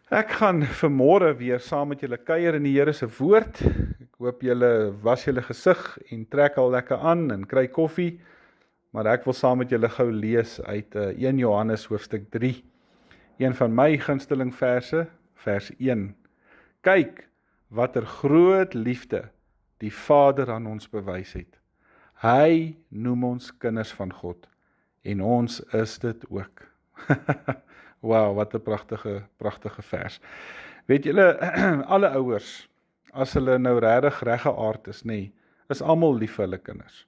Ek gaan vanmôre weer saam met julle kuier in die Here se woord. Ek hoop julle was julle gesig en trek al lekker aan en kry koffie. Maar ek wil saam met julle gou lees uit 1 Johannes hoofstuk 3. Een van my gunsteling verse, vers 1. Kyk watter groot liefde die Vader aan ons bewys het. Hy noem ons kinders van God en ons is dit ook. Wow, wat 'n pragtige vers. Weet julle, alle ouers, as hulle nou regtig reggeaard is, is almal lief vir hulle kinders.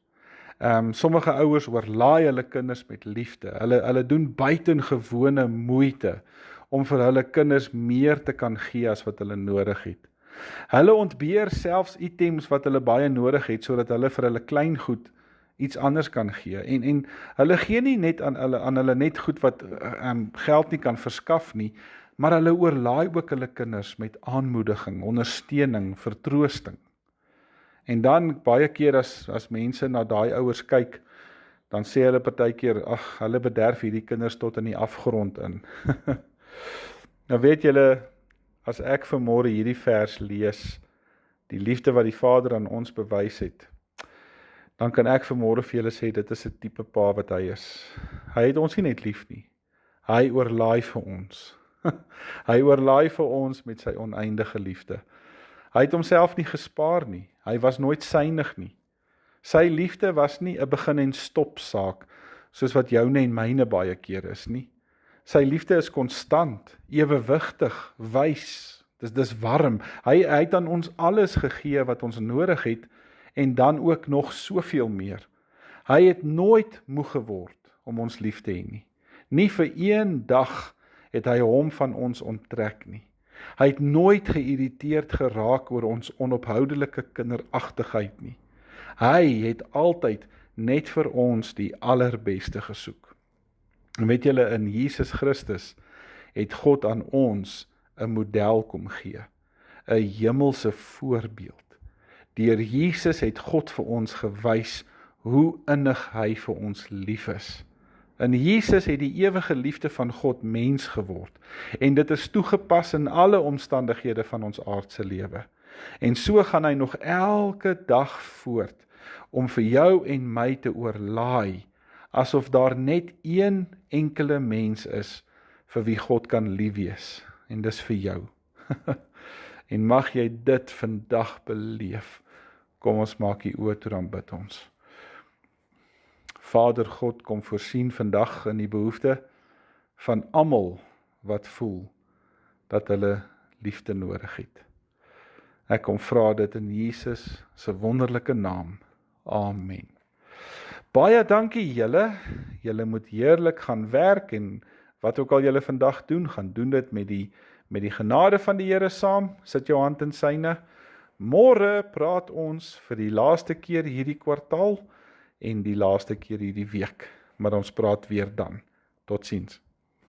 Sommige ouers oorlaai hulle kinders met liefde. Hulle doen buitengewone moeite om vir hulle kinders meer te kan gee as wat hulle nodig het. Hulle ontbeer selfs items wat hulle baie nodig het, sodat hulle vir hulle kleingoed iets anders kan gee. En hulle gee nie net aan hulle net goed wat geld nie kan verskaf nie, maar hulle oorlaai ook hulle kinders met aanmoediging, ondersteuning, vertroosting. En dan baie keer as mense na daai ouers kyk, dan sê hulle partykeer, ag, hulle bederf hierdie kinders tot in die afgrond in. Nou weet julle, as ek vanmôre hierdie vers lees, die liefde wat die Vader aan ons bewys het, dan kan ek vanmôre vir julle sê, dit is 'n tipe pa wat hy is. Hy het ons nie net lief nie. Hy oorlaai vir ons. Hy oorlaai vir ons met sy oneindige liefde. Hy het homself nie gespaar nie. Hy was nooit synig nie. Sy liefde was nie 'n begin en stop saak, soos wat joune en myne baie keer is nie. Sy liefde is konstant, ewewigtig, wys. Dis warm. Hy het aan ons alles gegee wat ons nodig het, en dan ook nog soveel meer. Hy het nooit moeg geword om ons lief te hê nie. Nie vir een dag het hy hom van ons onttrek nie. Hy het nooit geïrriteerd geraak oor ons onophoudelike kinderagtigheid nie. Hy het altyd net vir ons die allerbeste gesoek. En weet julle, in Jesus Christus het God aan ons 'n model kom gee, 'n hemelse voorbeeld. Deur Jesus het God vir ons gewys hoe innig hy vir ons lief is. In Jesus het die ewige liefde van God mens geword, en dit is toegepas in alle omstandighede van ons aardse lewe. En so gaan hy nog elke dag voort om vir jou en my te oorlaai, asof daar net een enkele mens is vir wie God kan lief wees, en dis vir jou. En mag jy dit vandag beleef. Kom ons maak die oë toe, dan bid ons. Vader God, kom voorsien vandag in die behoefte van almal wat voel dat hulle liefde nodig het. Ek kom vra dit in Jesus se wonderlike naam. Amen. Baie dankie julle. Julle moet heerlik gaan werk, en wat ook al julle vandag doen, gaan doen dit met die genade van die Here saam. Sit jou hand in syne. Môre praat ons vir die laaste keer hierdie kwartaal en die laaste keer hierdie week, maar ons praat weer dan. Totsiens.